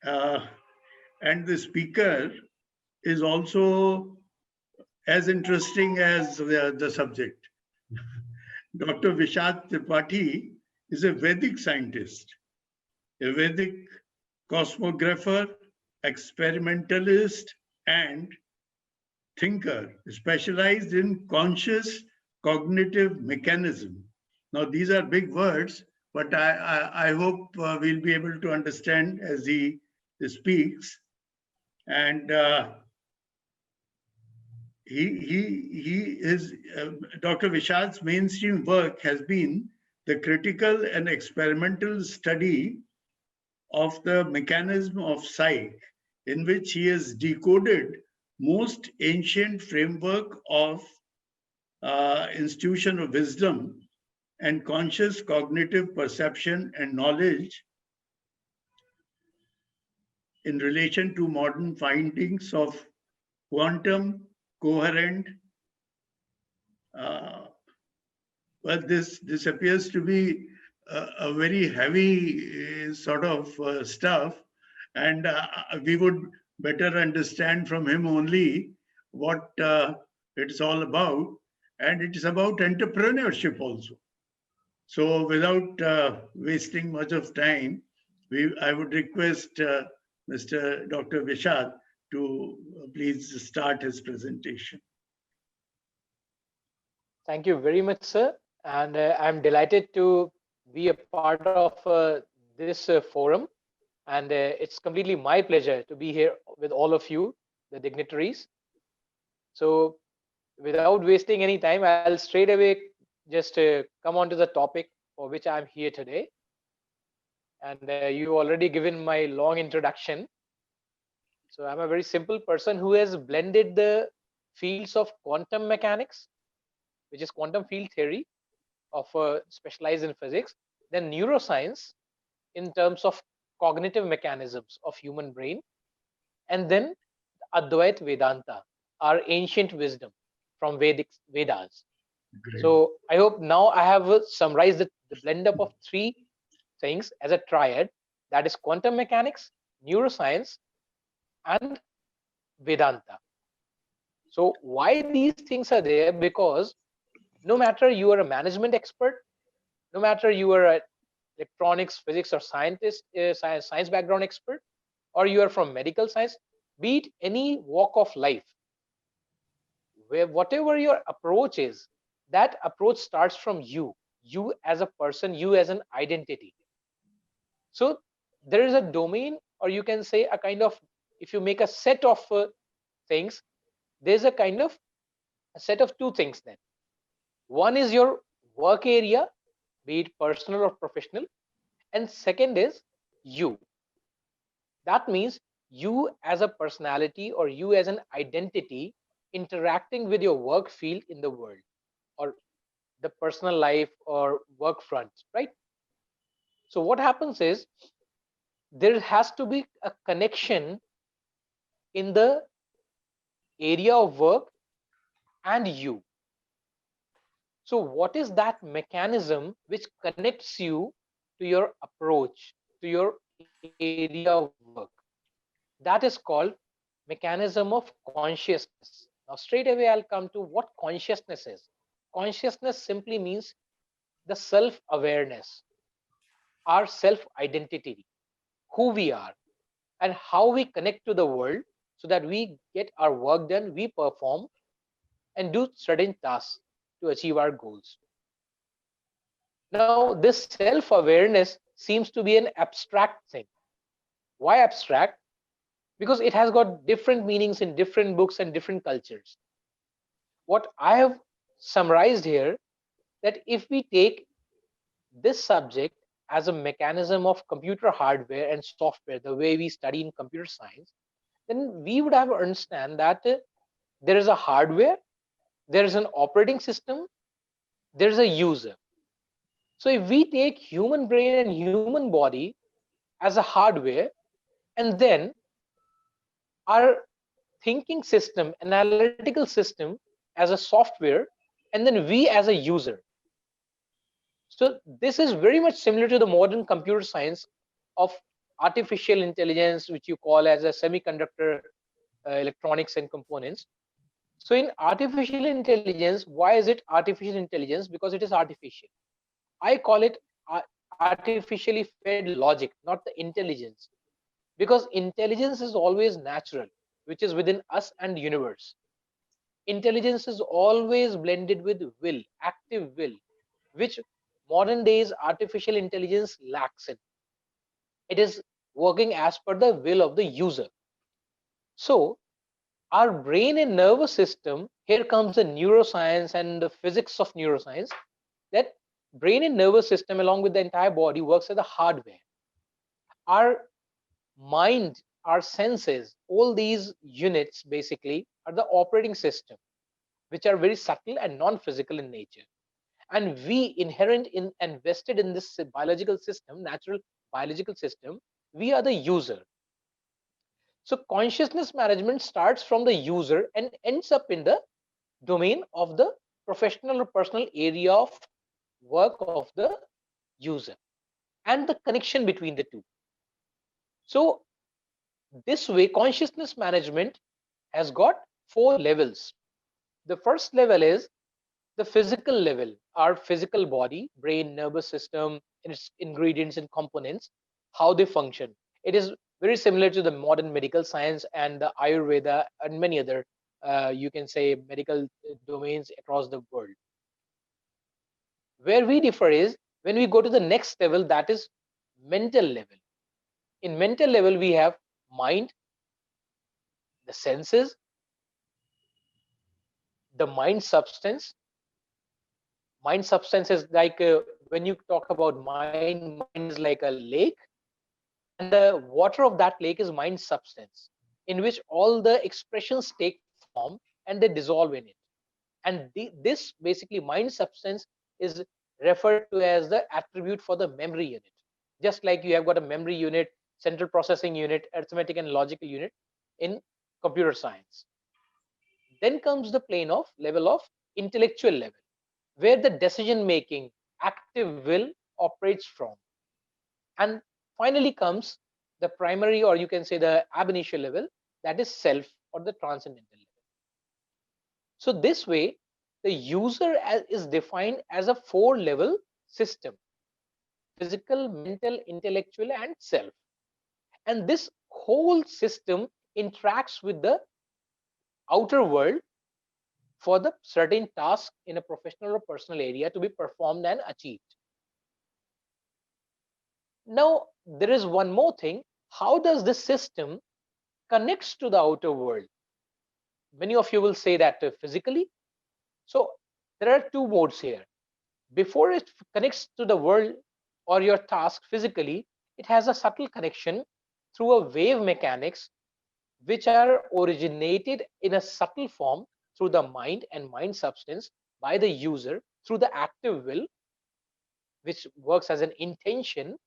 uh, and the speaker is also as interesting as the subject. Dr. Vishad Tripathi is a Vedic scientist, a Vedic cosmographer, experimentalist, and thinker specialized in conscious cognitive mechanism. Now, these are big words, but I hope we'll be able to understand as he speaks. And he is Dr. Vishad's mainstream work has been the critical and experimental study of the mechanism of psyche, in which he has decoded most ancient framework of institution of wisdom and conscious cognitive perception and knowledge in relation to modern findings of quantum coherent. Well, this appears to be a very heavy sort of stuff, and we would better understand from him only what it's all about, and it is about entrepreneurship also. So, without wasting much of time, I would request Mr. Dr. Vishad to please start his presentation. Thank you very much, sir. And I'm delighted to be a part of this forum. And it's completely my pleasure to be here with all of you, the dignitaries. So without wasting any time, I'll straight away just come on to the topic for which I'm here today. And you already given my long introduction. So I'm a very simple person who has blended the fields of quantum mechanics, which is quantum field theory of specialized in physics, then neuroscience in terms of cognitive mechanisms of human brain, and then Advait Vedanta, our ancient wisdom from Vedas. Great. So I hope now I have summarized the blend up of three things as a triad, that is quantum mechanics, neuroscience, and Vedanta. So why these things are there? Because no matter you are a management expert, no matter you are a electronics, physics, or scientist, science background expert, or you are from medical science, be it any walk of life, where whatever your approach is, that approach starts from you as a person, you as an identity. So there is a domain, or you can say a kind of, if you make a set of things, there's a kind of a set of two things then. One is your work area, be it personal or professional, and second is you. That means you as a personality or you as an identity interacting with your work field in the world or the personal life or work front, right? So what happens is there has to be a connection in the area of work and you. So what is that mechanism which connects you to your approach, to your area of work? That is called mechanism of consciousness. Now straight away I'll come to what consciousness is. Consciousness simply means the self-awareness, our self-identity, who we are and how we connect to the world so that we get our work done, we perform and do certain tasks to achieve our goals. Now, this self-awareness seems to be an abstract thing. Why abstract? Because it has got different meanings in different books and different cultures. What I have summarized here, that if we take this subject as a mechanism of computer hardware and software, the way we study in computer science, then we would have to understand that there is a hardware, there is an operating system, there is a user. So if we take human brain and human body as a hardware, and then our thinking system, analytical system as a software, and then we as a user. So this is very much similar to the modern computer science of artificial intelligence, which you call as a semiconductor electronics and components. So in artificial intelligence, why is it artificial intelligence? Because it is artificial. I call it artificially fed logic, not the intelligence, because intelligence is always natural, which is within us and universe. Intelligence is always blended with will, active will, which modern days artificial intelligence lacks in. It is working as per the will of the user. So our brain and nervous system, here comes the neuroscience and the physics of neuroscience, that brain and nervous system along with the entire body works as a hardware. Our mind, our senses, all these units basically are the operating system, which are very subtle and non-physical in nature. And we inherent in and vested in this biological system, natural biological system, we are the user. So consciousness management starts from the user and ends up in the domain of the professional or personal area of work of the user and the connection between the two. So this way, consciousness management has got 4 levels. The first level is the physical level, our physical body, brain, nervous system, its ingredients and components, how they function. It is very similar to the modern medical science and the Ayurveda and many other, you can say, medical domains across the world. Where we differ is when we go to the next level, that is mental level. In mental level, we have mind, the senses, the mind substance. Mind substance is like when you talk about mind is like a lake, and the water of that lake is mind substance, in which all the expressions take form and they dissolve in it. And this basically mind substance is referred to as the attribute for the memory unit. Just like you have got a memory unit, central processing unit, arithmetic and logical unit in computer science. Then comes the plane of level of intellectual level, where the decision making, active will operates from. And finally comes the primary, or you can say the ab initio level, that is self or the transcendental level. So this way, the user is defined as a 4-level system: physical, mental, intellectual, and self. And this whole system interacts with the outer world for the certain task in a professional or personal area to be performed and achieved. Now, there is one more thing. How does this system connects to the outer world? Many of you will say that physically. So there are 2 modes here. Before it connects to the world or your task physically, it has a subtle connection through a wave mechanics, which are originated in a subtle form through the mind and mind substance by the user through the active will, which works as an intention.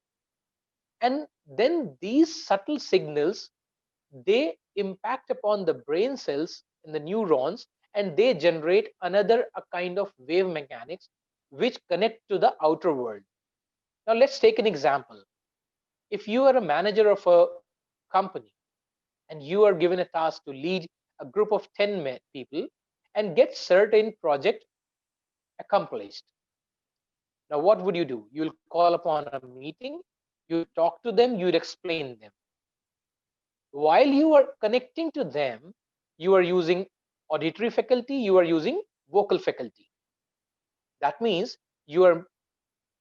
And then these subtle signals, they impact upon the brain cells in the neurons, and they generate another a kind of wave mechanics which connect to the outer world. Now let's take an example. If you are a manager of a company and you are given a task to lead a group of 10 people and get certain project accomplished. Now what would you do? You'll call upon a meeting, you talk to them, you'd explain them. While you are connecting to them, you are using auditory faculty, you are using vocal faculty. That means you are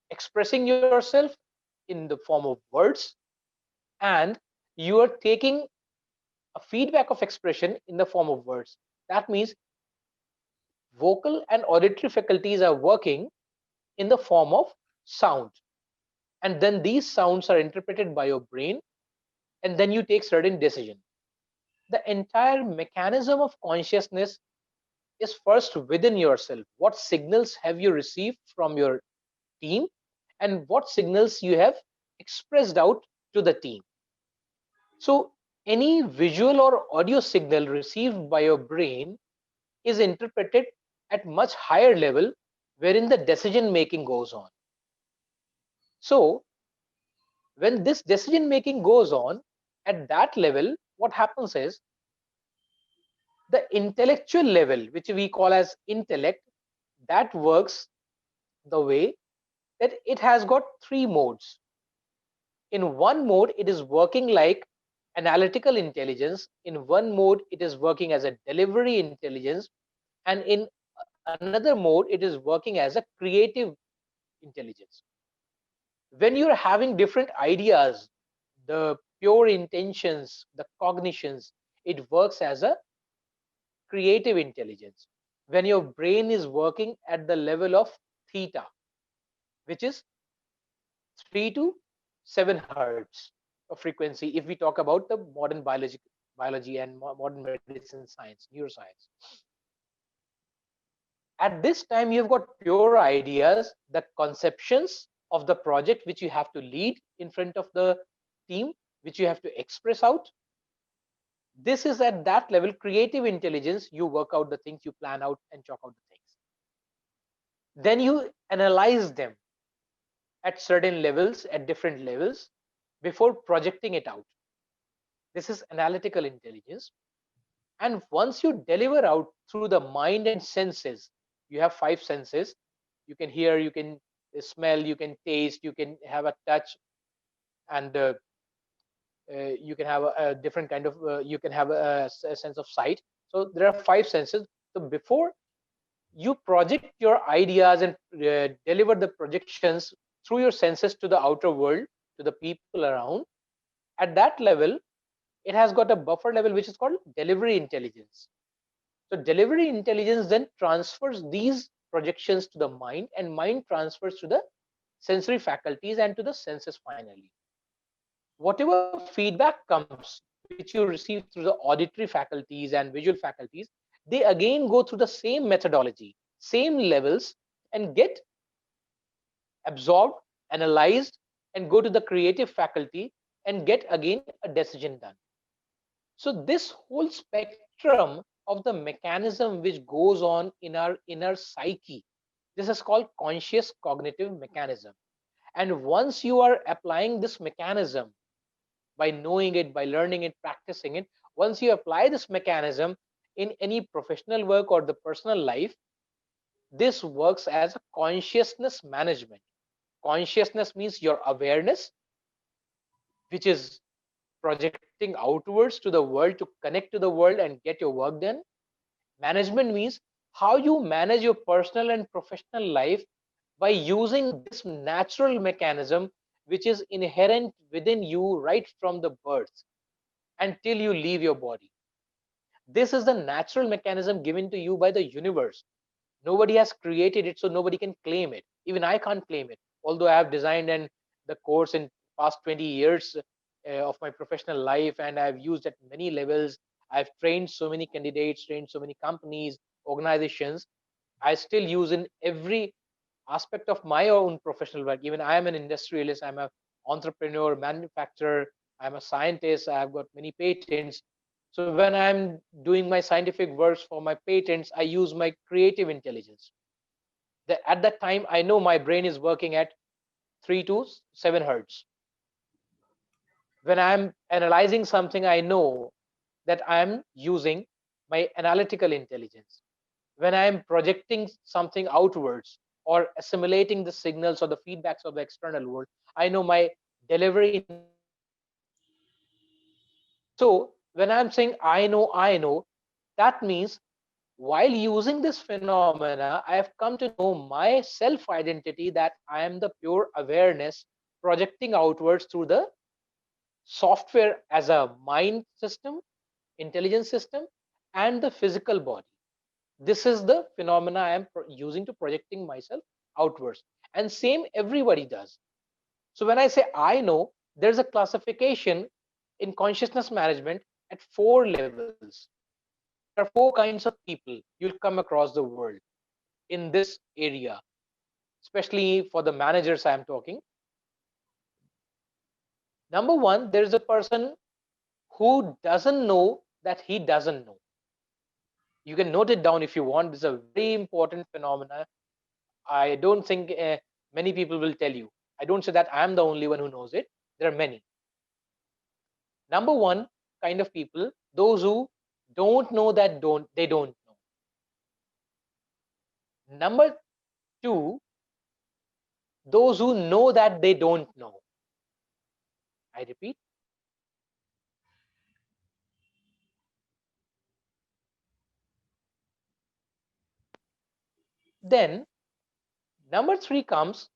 expressing yourself in the form of words, and you are taking a feedback of expression in the form of words. That means vocal and auditory faculties are working in the form of sound, and then these sounds are interpreted by your brain, and then you take certain decision. The entire mechanism of consciousness is first within yourself. What signals have you received from your team, and what signals you have expressed out to the team? So any visual or audio signal received by your brain is interpreted at much higher level, wherein the decision making goes on. So When this decision making goes on at that level, what happens is the intellectual level, which we call as intellect, that works the way that it has got three modes. In one mode, it is working like analytical intelligence. In one mode, it is working as a delivery intelligence. And in another mode, it is working as a creative intelligence. When you're having different ideas, the pure intentions, the cognitions, it works as a creative intelligence. When your brain is working at the level of theta, which is 3 to 7 hertz of frequency, if we talk about the modern biology and modern medicine science, neuroscience. At this time, you've got pure ideas, the conceptions of the project which you have to lead in front of the team, which you have to express out. This is at that level, creative intelligence. You work out the things, you plan out and chalk out the things. Then you analyze them at certain levels, at different levels, before projecting it out. This is analytical intelligence. And once you deliver out through the mind and senses, you have 5 senses. You can hear, you can smell, you can taste, you can have a touch, and you can have a different kind of, you can have a sense of sight. So there are 5 senses. So before you project your ideas and deliver the projections through your senses to the outer world, to the people around, at that level, it has got a buffer level which is called delivery intelligence. So delivery intelligence then transfers these projections to the mind, and mind transfers to the sensory faculties and to the senses finally. Whatever feedback comes, which you receive through the auditory faculties and visual faculties, they again go through the same methodology, same levels, and get absorbed, analyzed, and go to the creative faculty and get again a decision done. So this whole spectrum of the mechanism which goes on in our inner psyche, this is called conscious cognitive mechanism. And once you are applying this mechanism, by knowing it, by learning it, practicing it, once you apply this mechanism in any professional work or the personal life, this works as a consciousness management. Consciousness means your awareness, which is projecting outwards to the world to connect to the world and get your work done. Management means how you manage your personal and professional life by using this natural mechanism which is inherent within you right from the birth until you leave your body. This is the natural mechanism given to you by the universe. Nobody has created it, so nobody can claim it. Even I can't claim it, although I have designed and the course in past 20 years of my professional life, and I've used at many levels. I've trained so many candidates, trained so many companies, organizations. I still use in every aspect of my own professional work. Even I am an industrialist, I'm an entrepreneur, manufacturer, I'm a scientist, I've got many patents. So when I'm doing my scientific works for my patents, I use my creative intelligence. At that time, I know my brain is working at 3 to 7 hertz. When I'm analyzing something, I know that I'm using my analytical intelligence. When I'm projecting something outwards or assimilating the signals or the feedbacks of the external world, I know my delivery. So when I'm saying I know, that means while using this phenomena, I have come to know my self identity, that I am the pure awareness projecting outwards through the software as a mind system, intelligence system, and the physical body. This is the phenomena I am using to projecting myself outwards. And same everybody does. So when I say I know, there's a classification in consciousness management at 4 levels. There are 4 kinds of people you'll come across the world in this area, especially for the managers I'm talking. Number 1, there is a person who doesn't know that he doesn't know. You can note it down if you want. This is a very important phenomena. I don't think many people will tell you. I don't say that I'm the only one who knows it. There are many. Number one kind of people, those who don't know that they don't know. Number two, those who know that they don't know. I repeat. Then number three comes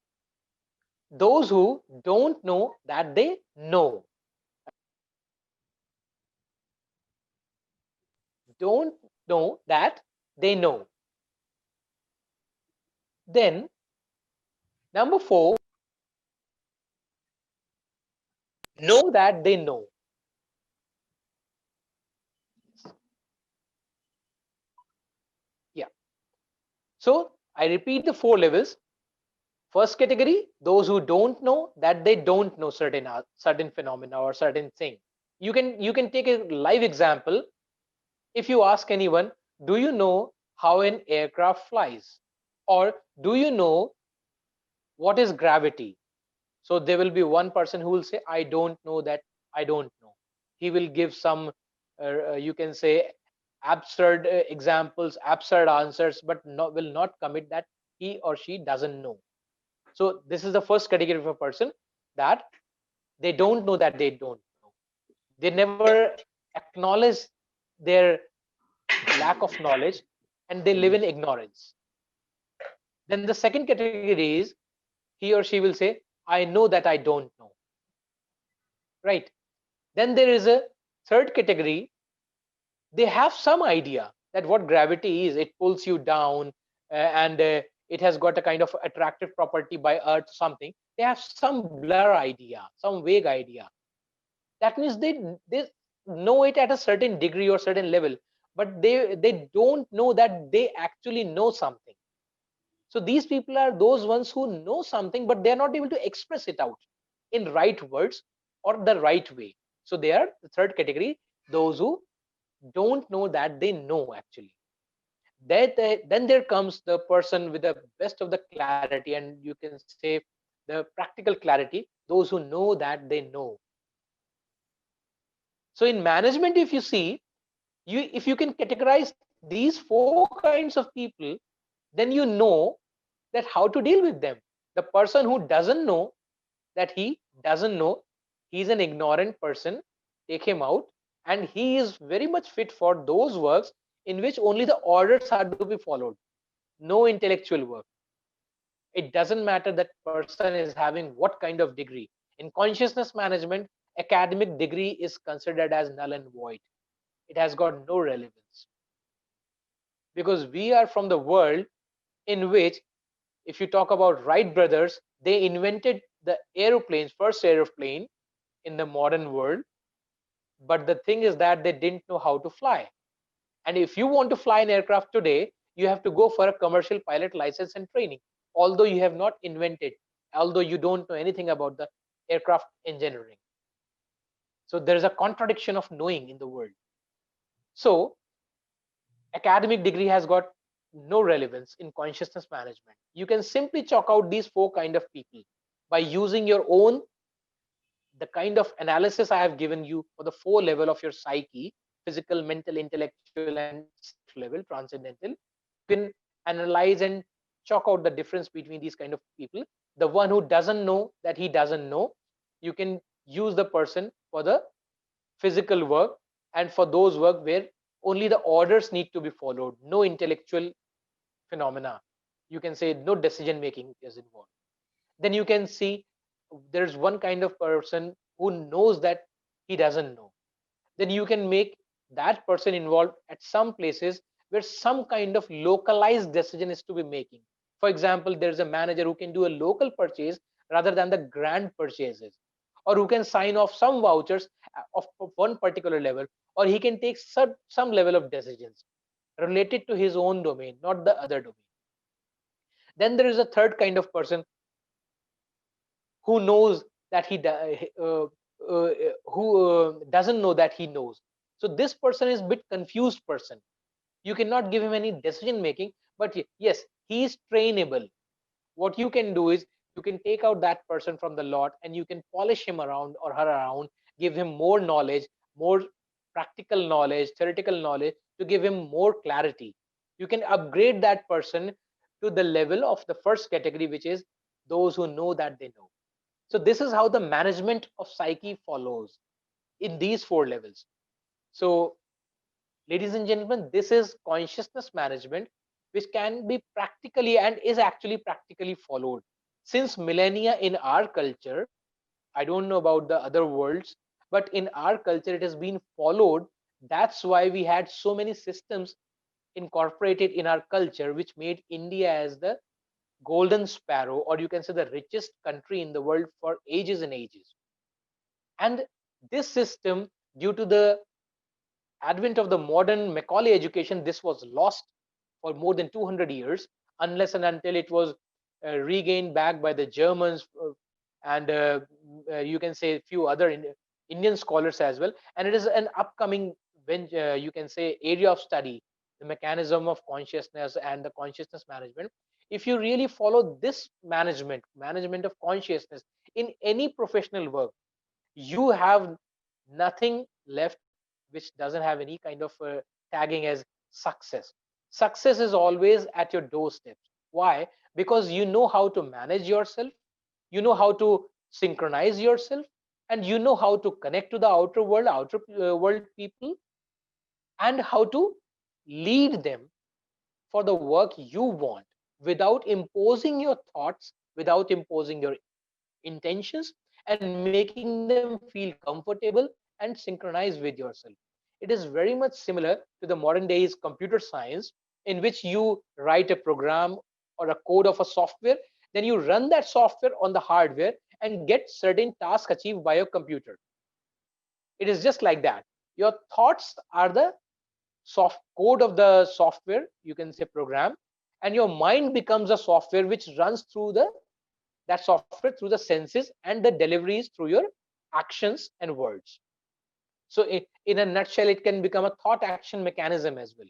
those who don't know that they know. Don't know that they know. Then number four, know that they know. Yeah. So I repeat the four levels. First category, those who don't know that they don't know certain phenomena or certain thing. You can take a live example. If you ask anyone, do you know how an aircraft flies? Or do you know what is gravity? So there will be one person who will say, I don't know that, I don't know. He will give some, you can say, absurd examples, absurd answers, but will not commit that he or she doesn't know. So this is the first category of a person, that they don't know that they don't know. They never acknowledge their lack of knowledge, and they live in ignorance. Then the second category is, he or she will say, I know that I don't know. Right. Then there is a third category. They have some idea that what gravity is. It pulls you down, and it has got a kind of attractive property by Earth, something. They have some blur idea, some vague idea. That means they know it at a certain degree or certain level, but they don't know that they actually know something. So these people are those ones who know something, but they are not able to express it out in right words or the right way. So they are the third category, those who don't know that they know actually. Then there comes the person with the best of the clarity, and you can say the practical clarity, those who know that they know. So in management, if you see, if you can categorize these four kinds of people, then you know that how to deal with them. The person who doesn't know that he doesn't know, he's an ignorant person, take him out, and he is very much fit for those works in which only the orders are to be followed, no intellectual work. It doesn't matter that person is having what kind of degree. In consciousness management, academic degree is considered as null and void. It has got no relevance, because we are from the world in which, if you talk about Wright brothers, they invented the aeroplanes, first aeroplane in the modern world. But the thing is that they didn't know how to fly. And if you want to fly an aircraft today, you have to go for a commercial pilot license and training, although you have not invented, although you don't know anything about the aircraft engineering. So there is a contradiction of knowing in the world. So academic degree has got no relevance in consciousness management. You can simply chalk out these four kind of people by using your own, the kind of analysis I have given you for the four level of your psyche: physical, mental, intellectual, and level, transcendental. You can analyze and chalk out the difference between these kind of people. The one who doesn't know that he doesn't know, you can use the person for the physical work, and for those work where only the orders need to be followed, no intellectual phenomena. You can say no decision making is involved. Then you can see there's one kind of person who knows that he doesn't know. Then you can make that person involved at some places where some kind of localized decision is to be making. For example, there's a manager who can do a local purchase rather than the grand purchases, or who can sign off some vouchers of one particular level, or he can take some level of decisions related to his own domain, not the other domain. Then there is a third kind of person who knows that who doesn't know that he knows. So this person is a bit confused person. You cannot give him any decision making, but yes, he is trainable. What you can do is you can take out that person from the lot and you can polish him around or her around, give him more knowledge, more practical knowledge, theoretical knowledge, to give him more clarity. You can upgrade that person to the level of the first category, which is those who know that they know. So this is how the management of psyche follows in these four levels. So ladies and gentlemen, this is consciousness management, which can be practically and is actually practically followed since millennia in our culture. I don't know about the other worlds, but in our culture, it has been followed. That's why we had so many systems incorporated in our culture, which made India as the golden sparrow, or you can say the richest country in the world for ages and ages. And this system, due to the advent of the modern Macaulay education, this was lost for more than 200 years, unless and until it was regained back by the Germans, and you can say a few other Indian scholars as well. And it is an upcoming, you can say, area of study, the mechanism of consciousness and the consciousness management. If you really follow this management of consciousness in any professional work, you have nothing left which doesn't have any kind of tagging as success. Success is always at your doorstep. Why? Because you know how to manage yourself, you know how to synchronize yourself, and you know how to connect to the outer world people, and how to lead them for the work you want without imposing your thoughts, without imposing your intentions, and making them feel comfortable and synchronized with yourself. It is very much similar to the modern days computer science, in which you write a program or a code of a software, then you run that software on the hardware and get certain tasks achieved by your computer. It is just like that. Your thoughts are the soft code of the software, you can say program, and your mind becomes a software which runs through that software through the senses and the deliveries through your actions and words. So in a nutshell, it can become a thought action mechanism as well.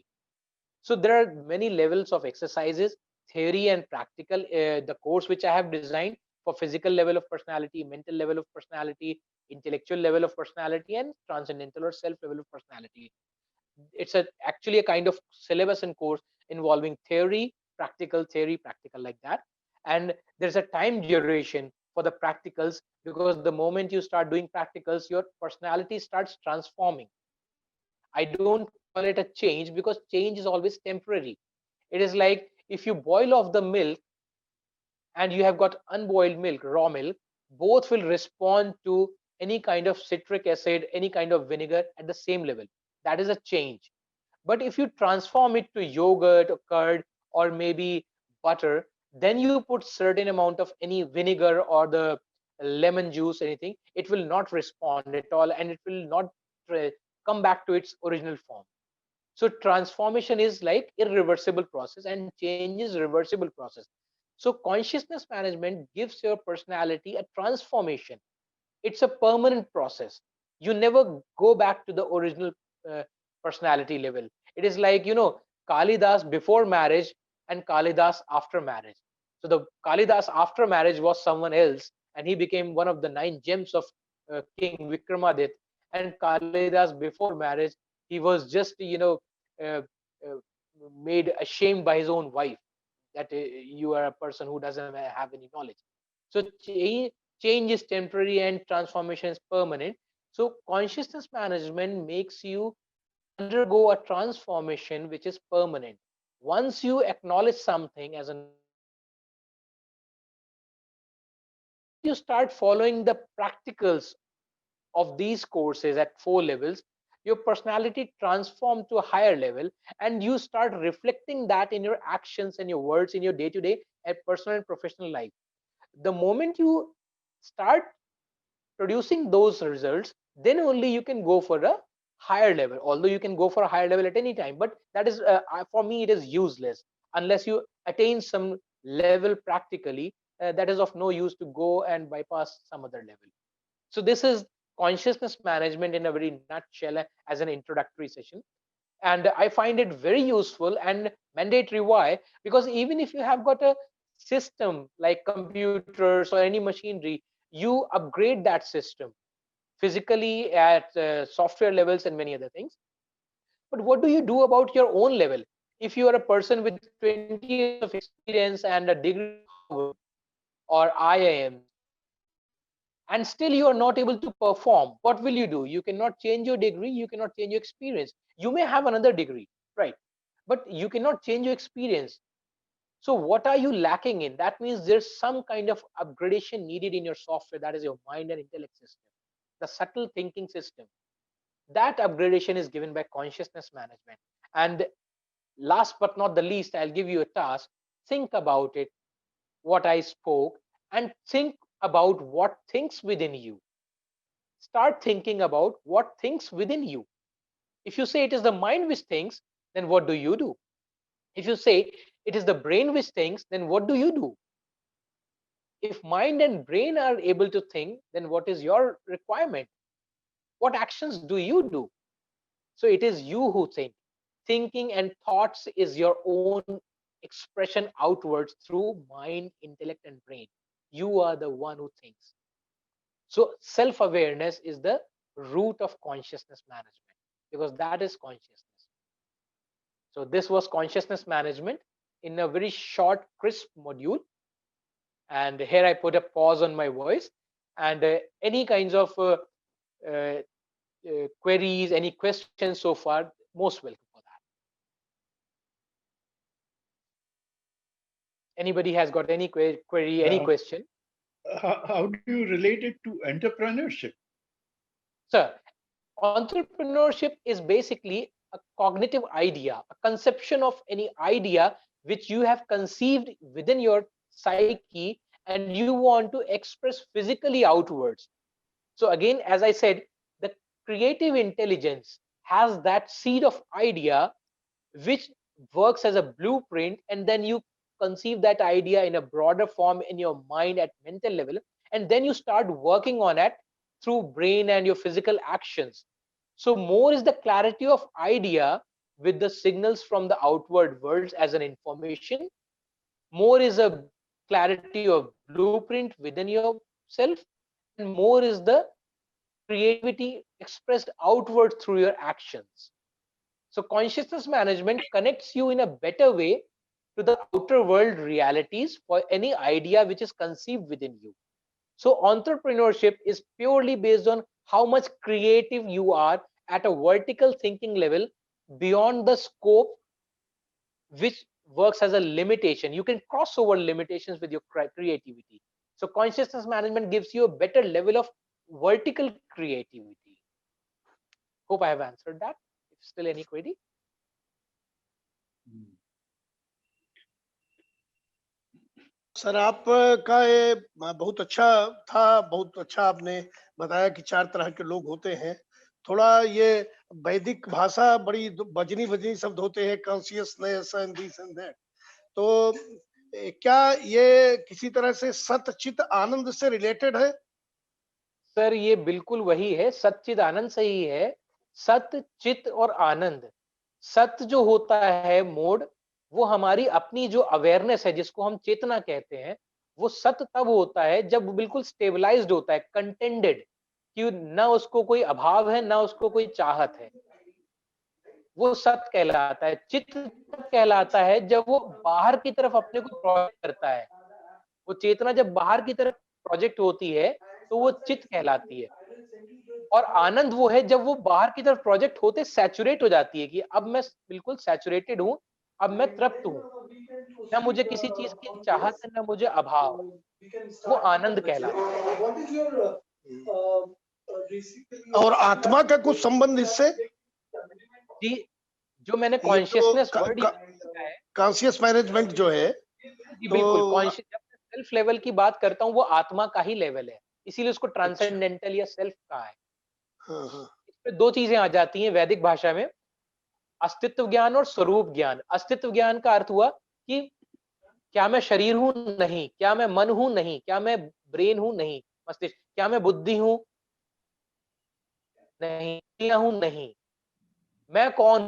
So there are many levels of exercises, theory and practical. The course which I have designed for physical level of personality, mental level of personality, intellectual level of personality, and transcendental or self level of personality. It's actually a kind of syllabus and course involving theory, practical, like that. And there's a time duration for the practicals, because the moment you start doing practicals, your personality starts transforming. I don't call it a change, because change is always temporary. It is like if you boil off the milk and you have got unboiled milk, raw milk, both will respond to any kind of citric acid, any kind of vinegar at the same level. That is a change. But if you transform it to yogurt or curd or maybe butter, then you put certain amount of any vinegar or the lemon juice, anything, it will not respond at all, and it will not come back to its original form. So transformation is like irreversible process, and change is reversible process. So consciousness management gives your personality a transformation. It's a permanent process. You never go back to the original uh, personality level. It is like, Kalidas before marriage and Kalidas after marriage. So the Kalidas after marriage was someone else, and he became one of the 9 gems of King Vikramaditya. And Kalidas before marriage, he was just uh, uh, made ashamed by his own wife, that you are a person who doesn't have any knowledge. So change is temporary and transformation is permanent. So consciousness management makes you undergo a transformation which is permanent. Once you acknowledge something as a you start following the practicals of these courses at 4 levels, your personality transforms to a higher level, and you start reflecting that in your actions and your words in your day-to-day and personal and professional life. The moment you start producing those results, then only you can go for a higher level. Although you can go for a higher level at any time, but that is for me it is useless unless you attain some level practically. That is of no use to go and bypass some other level. So this is consciousness management in a very nutshell as an introductory session. And I find it very useful and mandatory. Why? Because even if you have got a system like computers or any machinery, you upgrade that system physically at software levels and many other things. But what do you do about your own level? If you are a person with 20 years of experience and a degree or IIM, and still you are not able to perform, what will you do? You cannot change your degree, you cannot change your experience. You may have another degree, right? But you cannot change your experience. So what are you lacking in? That means there's some kind of upgradation needed in your software, that is your mind and intellect system, the subtle thinking system. That upgradation is given by consciousness management. And last but not the least, I'll give you a task. Think about it, what I spoke, and think about what thinks within you. Start thinking about what thinks within you. If you say it is the mind which thinks, then what do you do? If you say it is the brain which thinks, then what do you do? If mind and brain are able to think, then what is your requirement? What actions do you do? So it is you who think. Thinking and thoughts is your own expression outwards through mind, intellect, and brain. You are the one who thinks. So self-awareness is the root of consciousness management, because that is consciousness. So this was consciousness management in a very short, crisp module. And here I put a pause on my voice, and any kinds of queries, any questions so far, most welcome for that. Anybody has got any query, any question? How do you relate it to entrepreneurship? Sir, entrepreneurship is basically a cognitive idea, a conception of any idea which you have conceived within your psyche and you want to express physically outwards. So again, as I said, the creative intelligence has that seed of idea which works as a blueprint, and then you conceive that idea in a broader form in your mind at mental level, and then you start working on it through brain and your physical actions. So more is the clarity of idea with the signals from the outward worlds as an information. More is a clarity of blueprint within yourself, and more is the creativity expressed outward through your actions. So consciousness management connects you in a better way to the outer world realities for any idea which is conceived within you. So entrepreneurship is purely based on how much creative you are at a vertical thinking level beyond the scope which works as a limitation. You can cross over limitations with your creativity. So consciousness management gives you a better level of vertical creativity. Hope I have answered that. If still any query? Sir आपका ये बहुत अच्छा था, बहुत अच्छा आपने बताया कि 4 तरह के लोग होते हैं। थोड़ा ये वैदिक भाषा बड़ी बजनी शब्द होते हैं, consciousness and this and that. तो क्या ये किसी तरह से सत चित आनंद से रिलेटेड है? सर ये बिल्कुल वही है, सच्चिद आनंद से ही है। सत, चित और आनंद। सत जो होता है मोड, वो हमारी अपनी जो अवेयरनेस है जिसको हम चेतना कहते हैं, वो सत तब होता है जब वो बिल्कुल स्टेबलाइज्ड होता है, कंटेंडेड, कि ना उसको कोई अभाव है ना उसको कोई चाहत है, वो सत कहलाता है। चित तब कहलाता है जब वो बाहर की तरफ अपने को प्रोजेक्ट करता है। वो चेतना जब बाहर की तरफ प्रोजेक्ट होती है तो वो चित कहलाती है। और आनंद वो है जब वो बाहर की तरफ प्रोजेक्ट होते सैचुरेट हो जाती है कि अब मैं बिल्कुल सैचुरेटेड हूं, अब मैं तृप्त हूं, ना मुझे किसी चीज की चाहत है ना मुझे अभाव, वो आनंद कहलाता है। और आत्मा का कुछ संबंध इससे? जी, जो मैंने ये कॉन्शियसनेस तो वर्ड है, कॉन्शियस मैनेजमेंट जो है, जी बिल्कुल, कॉन्शियस जब मैं सेल्फ लेवल की बात करता हूँ वो आत्मा का ही लेवल है, इसीलिए उसको ट्रांसेंडेंटल या सेल्फ कहा है। इसमें दो चीजें आ जाती हैं वैदिक भाषा में, अस्तित्व ज्ञान और स्वरूप ज्ञान। अस्तित्व ज्ञान का अर्थ हुआ कि क्या मैं शरीर हूं? नहीं। क्या मैं मन हूं? नहीं। क्या मैं ब्रेन हूं? नहीं। मस्तिष्क। क्या मैं बुद्धि हूं? नहीं। क्या हूं? नहीं। मैं कौन?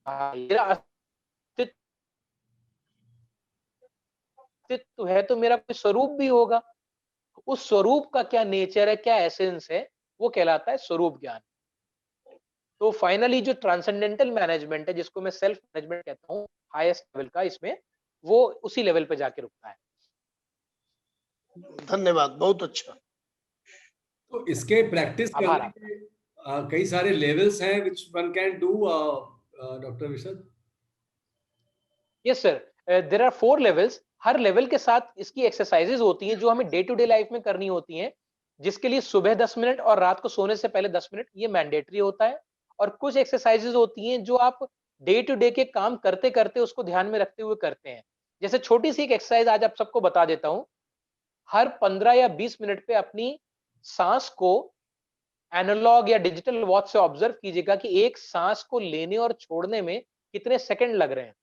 मेरा अस्तित्व अस्तित्व है तो मेरा कोई स्वरूप भी होगा। उस स्वरूप का क्या नेचर है, क्या एसेंस है, वो कहलाता है स्वरूप ज्ञान। तो फाइनली जो ट्रांसेंडेंटल मैनेजमेंट है, जिसको मैं सेल्फ मैनेजमेंट कहता हूँ, हाईएस्ट लेवल का, इसमें वो उसी लेवल पे जाके रुकता है। धन्यवाद, बहुत अच्छा। तो इसके प्रैक्टिस आभार करने आपका। के कई सारे लेवल्स हैं which one can do, doctor Vishad. Yes sir, there are 4 levels. हर लेवल के साथ इसकी एक्सरसाइजेज होती हैं जो हमें डे टू डे लाइफ में करनी होती हैं, जिसके लिए सुबह 10 मिनट और रात को सोने से पहले 10 मिनट ये मैंडेटरी होता है। और कुछ एक्सरसाइजेज होती हैं जो आप डे टू डे के काम करते करते उसको ध्यान में रखते हुए करते हैं। जैसे छोटी सी एक एक्सरसाइज आज आप सबको बता देता हूँ। हर 15 या 20 मिनट पे अपनी सांस को एनालॉग या डिजिटल वॉच से ऑब्जर्व कीजिएगा कि एक सांस को लेने और छोड़ने में कितने सेकंड लग रहे हैं।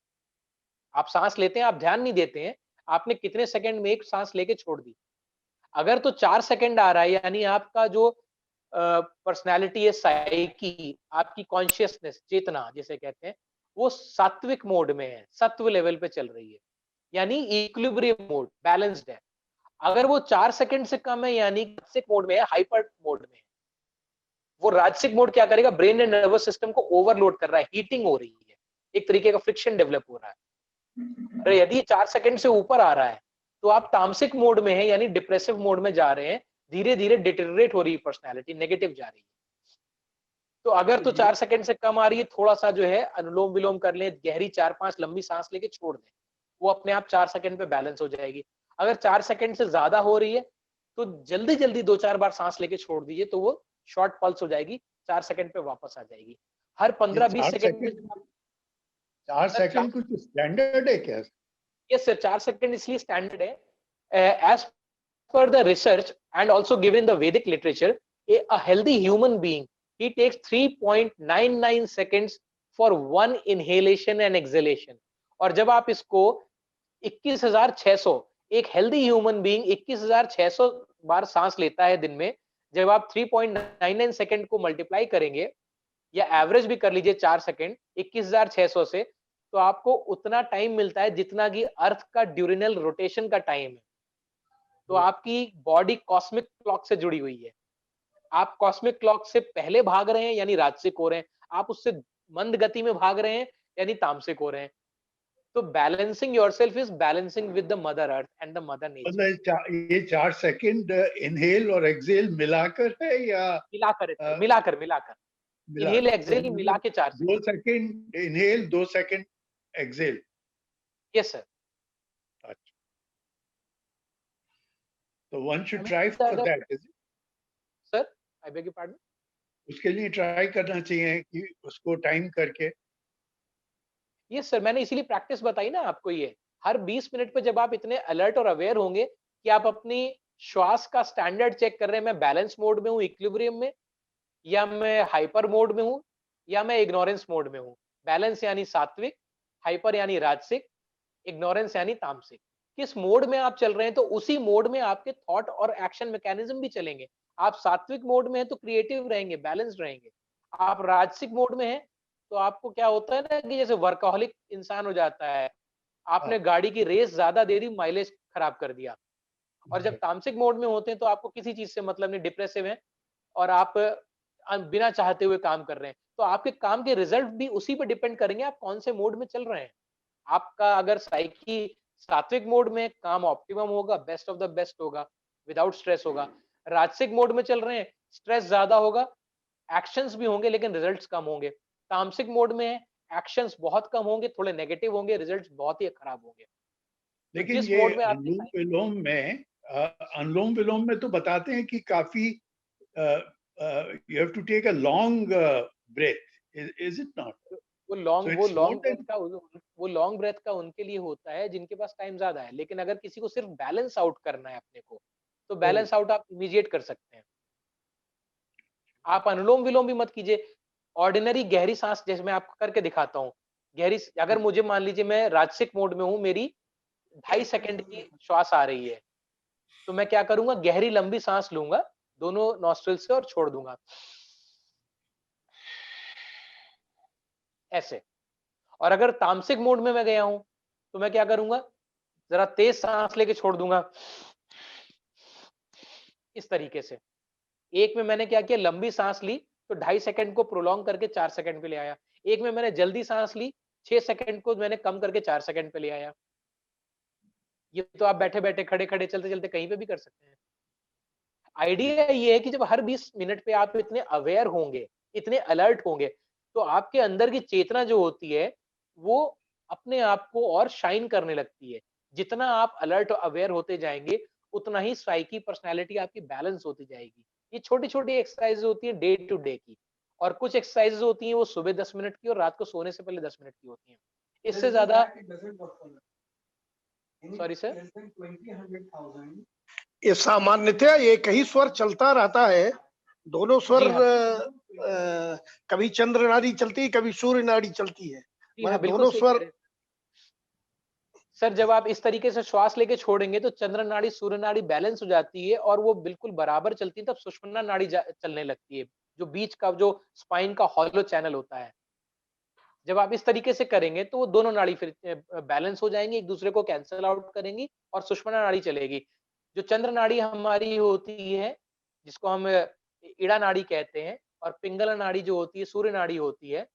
आप सांस लेते हैं, आप ध्यान नहीं देते हैं, आपने कितने सेकंड में एक सांस लेके छोड़ दी। अगर तो 4 सेकंड आ रहा है, यानी आपका जो पर्सनैलिटी है, साइकी, आपकी कॉन्शियसनेस, चेतना जिसे कहते हैं, वो सात्विक मोड में है, सत्व लेवल पे चल रही है, यानी इक्विलिब्रियम मोड, बैलेंस्ड है। अगर वो 4 सेकंड से कम है, यानी राजसिक मोड में है, हाइपर मोड में है। वो राजसिक मोड क्या करेगा, ब्रेन एंड नर्वस सिस्टम को ओवरलोड कर रहा है, हीटिंग हो रही है, एक तरीके का फ्रिक्शन डेवलप हो रहा है। अगर यदि 4 सेकंड से ऊपर आ रहा है तो आप तामसिक मोड में है, यानी डिप्रेसिव मोड में जा रहे हैं, धीरे धीरे डिटेरियोरेट हो रही है पर्सनैलिटी, नेगेटिव जा रही है। तो अगर तो 4 सेकंड से कम आ रही है, थोड़ा सा जो है अनुलोम विलोम कर लें, गहरी 4-5 लंबी सांस लेके छोड़ दें, वो अपने आप 4 सेकंड पे बैलेंस हो जाएगी। अगर 4 सेकंड से ज्यादा हो रही है तो जल्दी जल्दी 2-4 बार सांस लेके छोड़ दीजिए, तो वो शॉर्ट पल्स हो जाएगी, 4 सेकंड पे वापस आ जाएगी। हर 15-20 सेकंड में 4 सेकंड कुछ स्टैंडर्ड है क्या? यस सर, 4 सेकंड इसलिए स्टैंडर्ड है। As per the research and also given the Vedic literature, a healthy human being, he takes 3.99 seconds for one inhalation and exhalation. और जब आप इसको 21,600, एक हेल्दी ह्यूमन बीइंग 21,600 बार सांस लेता है दिन में, जब आप 3.99 सेकंड को मल्टीप्लाई करेंगे या एवरेज भी कर लीजिए 4 सेकंड 21,600 से, तो आपको उतना टाइम मिलता है जितना कि अर्थ का ड्यूरिनल रोटेशन का टाइम है। तो आपकी बॉडी कॉस्मिक क्लॉक से जुड़ी हुई है। आप कॉस्मिक क्लॉक से पहले भाग रहे हैं, यानी राजसिक हो रहे हैं, आप उससे मंद गति में भाग रहे हैं, यानी तामसिक हो रहे हैं। तो balancing yourself is balancing with the mother earth and the mother nature. मतलब ये 4 सेकंड इनहेल और एक्सहेल मिलाकर है या मिलाकर अ, मिलाकर मिलाकर इनहेल एक्सहेल मिला के 4 2 second inhale 2 second exhale? Yes sir. अच्छा, तो one should try for that, is it? Sir, I beg your pardon. उसके लिए ट्राई करना चाहिए कि उसको टाइम करके। यस सर, मैंने इसीलिए प्रैक्टिस बताई ना आपको। ये हर 20 मिनट पे जब आप इतने अलर्ट और अवेयर होंगे कि आप अपनी श्वास का स्टैंडर्ड चेक कर रहे हैं, मैं बैलेंस मोड में हूँ, इक्विलिब्रियम में, या मैं हाइपर मोड में हूँ, या मैं इग्नोरेंस मोड में हूँ। बैलेंस यानी सात्विक, हाइपर यानी राजसिक, इग्नोरेंस यानी तामसिक। किस मोड में आप चल रहे हैं, तो उसी मोड में आपके थॉट और एक्शन मैकेनिज्म भी चलेंगे। आप सात्विक मोड में हैं तो क्रिएटिव रहेंगे, बैलेंस्ड रहेंगे। आप राजसिक मोड में हैं तो आपको क्या होता है ना, कि जैसे वर्कaholic इंसान हो जाता है, आपने गाड़ी की रेस ज्यादा दे दी, माइलेज खराब कर दिया। और जब तामसिक मोड में होते हैं तो आपको किसी चीज से मतलब नहीं, डिप्रेसिव है, और आप बिना चाहते हुए काम कर रहे हैं, तो आपके काम के रिजल्ट भी उसी पर डिपेंड करेंगे आप कौन से मोड में चल रहे हैं। आपका अगर साइकी सात्विक मोड में, काम ऑप्टिमम होगा, बेस्ट ऑफ द बेस्ट होगा, विदाउट स्ट्रेस होगा। राजसिक मोड में चल रहे हैं, स्ट्रेस ज्यादा होगा, एक्शंस भी होंगे लेकिन रिजल्ट्स कम होंगे। तामसिक मोड में है, एक्शंस बहुत कम होंगे, थोड़े नेगेटिव होंगे, रिजल्ट्स बहुत ही खराब होंगे। तो लेकिन जिस ये मोड में आपकी अनुलोम विलोम में अनुलोम विलोम में तो बताते हैं कि काफी you have to take a long breath, is it not? वो सो लॉन्ग वो it's more long breath then. का वो लॉन्ग ब्रेथ का उनके लिए होता है जिनके पास टाइम ज्यादा है। लेकिन अगर किसी को सिर्फ बैलेंस आउट करना है अपने को, तो बैलेंस आउट आप इमीडिएट कर सकते हैं। आप अनुलोम विलोम भी मत कीजिए, ऑर्डिनरी गहरी सांस, जैसे मैं आपको करके दिखाता हूँ। गहरी, अगर मुझे मान लीजिए मैं राजसिक मोड में हूँ, मेरी 2.5 सेकंड की श्वास आ रही है, तो मैं क्या करूंगा, गहरी लंबी सांस लूंगा दोनों नॉस्ट्रिल से और छोड़ दूंगा ऐसे। और अगर तामसिक मोड में मैं गया हूं तो मैं क्या करूंगा, जरा तेज सांस लेके छोड़ दूंगा इस तरीके से। एक में मैंने क्या किया, लंबी सांस ली तो 2.5 सेकंड को प्रोलॉन्ग करके 4 सेकंड पे ले आया। एक में मैंने जल्दी सांस ली, 6 सेकंड को मैंने कम करके 4 सेकंड पे ले आया। ये तो आप बैठे बैठे, खड़े खड़े, चलते चलते कहीं पे भी कर सकते हैं। आइडिया ये है कि जब हर 20 मिनट पे आप इतने अवेयर होंगे, इतने अलर्ट होंगे, तो आपके अंदर की चेतना जो होती है वो अपने आप को और शाइन करने लगती है। जितना आप अलर्ट और अवेयर होते जाएंगे, उतना ही साइकी पर्सनैलिटी आपकी बैलेंस होती जाएगी। ये छोटी छोटी एक्सरसाइज होती है डे टू डे की, और कुछ एक्सरसाइज होती हैं वो सुबह 10 मिनट की और रात को सोने से पहले 10 मिनट की होती हैं। इससे ज्यादा, सॉरी सर, ये सामान्यतया एक ही स्वर चलता रहता है, दोनों स्वर जी हाँ, कभी चंद्र नाड़ी चलती है, कभी सूर्य नाड़ी चलती है, जी हाँ, माने बिल्कुल दोनों सही कह स्वर। रहे हैं सर। जब आप इस तरीके से श्वास लेके छोड़ेंगे तो चंद्र नाड़ी सूर्य नाड़ी बैलेंस हो जाती है और वो बिल्कुल बराबर चलती है, तब सुषुम्ना नाड़ी चलने लगती है, जो बीच का जो स्पाइन का हॉलो चैनल होता है। जब आप इस तरीके से करेंगे तो वो दोनों नाड़ी फिर बैलेंस हो जाएंगी, एक दूसरे को कैंसल आउट करेंगी और सुषुम्ना नाड़ी चलेगी। जो चंद्र नाड़ी हमारी होती है, जिसको हम इड़ा नाड़ी कहते हैं, और पिंगला नाड़ी जो होती है सूर्य नाड़ी होती है,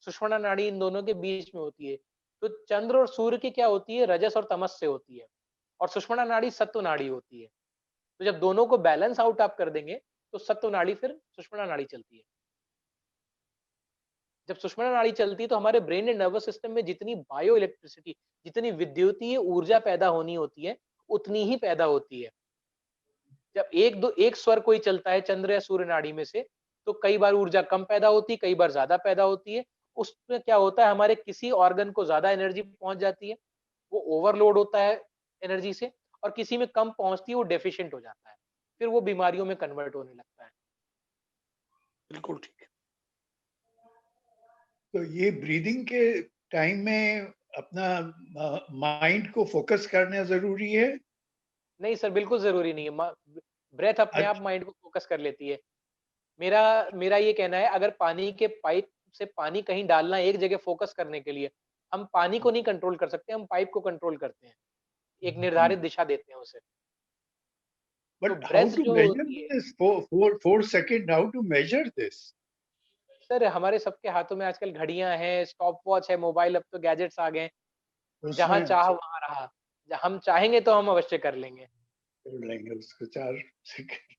सुषुम्ना नाड़ी इन दोनों के बीच में होती है। तो चंद्र और सूर्य की क्या होती है, रजस और तमस से होती है, और सुषुम्ना नाड़ी सत्व नाड़ी होती है। तो जब दोनों को बैलेंस आउट आप कर देंगे तो सत्व नाड़ी फिर सुषुम्ना नाड़ी चलती है। जब सुषुम्ना नाड़ी चलती है तो हमारे ब्रेन एंड नर्वस सिस्टम में जितनी बायो इलेक्ट्रिसिटी, जितनी विद्युतीय ऊर्जा पैदा होनी होती है, उतनी ही पैदा होती है। जब एक स्वर कोई चलता है चंद्र या सूर्य नाड़ी में से, तो कई बार ऊर्जा कम पैदा होती है, कई बार ज्यादा पैदा होती है। उसमें क्या होता है, हमारे किसी ऑर्गन को ज्यादा एनर्जी पहुंच जाती है, वो ओवरलोड होता है एनर्जी से, और किसी में कम पहुंचती है, वो डेफिशिएंट हो जाता है, फिर वो बीमारियों में कन्वर्ट होने लगता है। बिल्कुल ठीक है। तो ये ब्रीदिंग के टाइम में अपना माइंड को फोकस करना जरूरी है। नहीं सर, बिल्कुल जरूरी नहीं है। ब्रेथ अपने आप अच्छा, माइंड को फोकस कर लेती है। मेरा मेरा ये कहना है, अगर पानी के पाइप से पानी कहीं डालना है एक जगह फोकस करने के लिए, हम पानी को नहीं कंट्रोल कर सकते, हम पाइप को कंट्रोल करते हैं, एक निर्धारित दिशा देते हैं उसे। तो बट हाउ ब्रेथ टू जो मेजर होती है this 4 second, how to measure this? Sir, हमारे सबके हाथों में आजकल घड़ियां हैं, स्टॉप वॉच है, मोबाइल, अब तो गैजेट्स आ गए, जहां उसमें चाह वहां रहा। हम चाहेंगे तो हम अवश्य कर लेंगे। कर लेंगे उसको 4 second.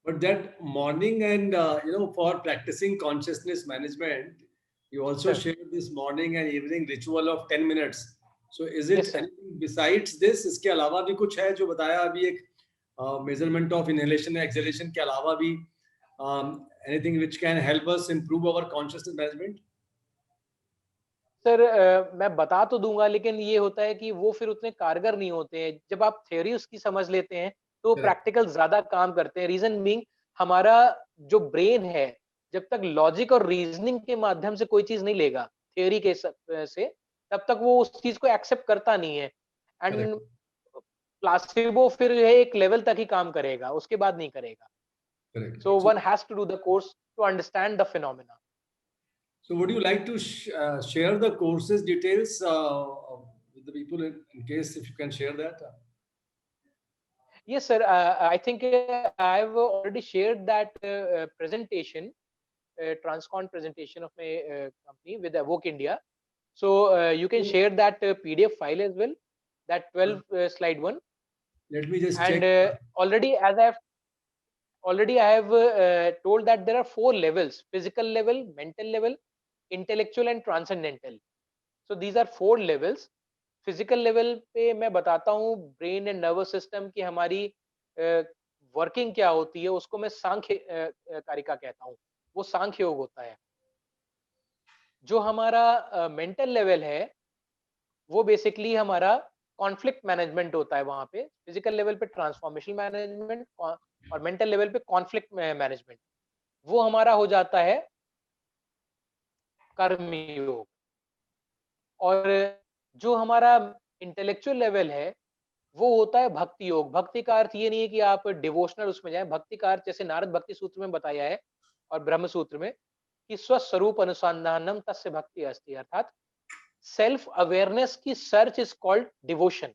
But that morning and for practicing consciousness management, you also sir, share this morning and evening ritual of 10 minutes. So is yes it sir. anything besides this? इसके अलावा भी कुछ है जो बताया अभी, एक measurement of inhalation and exhalation के अलावा भी anything which can help us improve our consciousness management? Sir, मैं बता तो दूंगा, लेकिन ये होता है कि वो फिर उतने कारगर नहीं होते हैं। जब आप थ्योरी उसकी समझ लेते हैं तो Correct. प्रैक्टिकल ज्यादा काम करते हैं। रीजन बीइंग, हमारा जो ब्रेन है, जब तक लॉजिक और रीजनिंग के माध्यम से कोई चीज नहीं लेगा थ्योरी के से, तब तक वो उस चीज को एक्सेप्ट करता नहीं है। Correct. एंड प्लासिबो फिर है एक लेवल तक ही काम करेगा, उसके बाद नहीं करेगा। Correct. So So, one has to do the course to understand the phenomena. so would you like to share the courses details with the people in case if you can share that? Yes, sir. I think I've already shared that presentation, Transcon presentation of my company with Evoke India. So you can share that PDF file as well, that 12 slide one. Let me just And check. already I have told that there are 4 levels: physical level, mental level, intellectual, and transcendental. So these are 4 levels. Physical level पे मैं बताता हूँ brain and nervous system की हमारी working क्या होती है, उसको मैं सांख्य कारिका कहता हूँ। वो सांख्य योग होता है। जो हमारा मेंटल लेवल है, वो बेसिकली हमारा कॉन्फ्लिक्ट मैनेजमेंट होता है। वहां पे फिजिकल लेवल पे ट्रांसफॉर्मेशन मैनेजमेंट, और मेंटल लेवल पे कॉन्फ्लिक्ट मैनेजमेंट, वो हमारा हो जाता है कर्म योग। और जो हमारा इंटेलेक्चुअल लेवल है, वो होता है भक्ति योग। भक्ति का अर्थ ये नहीं है कि आप डिवोशनल उसमें जाएं। भक्ति का अर्थ जैसे नारद भक्ति सूत्र में बताया है और ब्रह्म सूत्र में कि स्वस्वरूप अनुसंधानम तस्य भक्ति अस्ति, अर्थात सेल्फ अवेयरनेस की search is called devotion.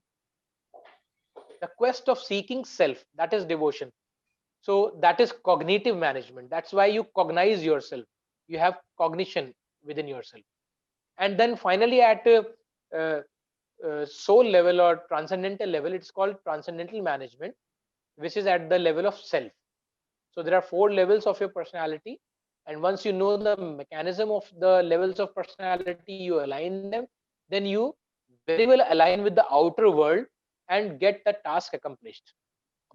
the quest of seeking self, that is devotion. So that is cognitive management. That's why you cognize yourself. You have cognition within yourself. And then finally at soul level or transcendental level, it's called transcendental management, which is at the level of self. So there are 4 levels of your personality, and once you know the mechanism of the levels of personality, you align them, then you very well align with the outer world and get the task accomplished,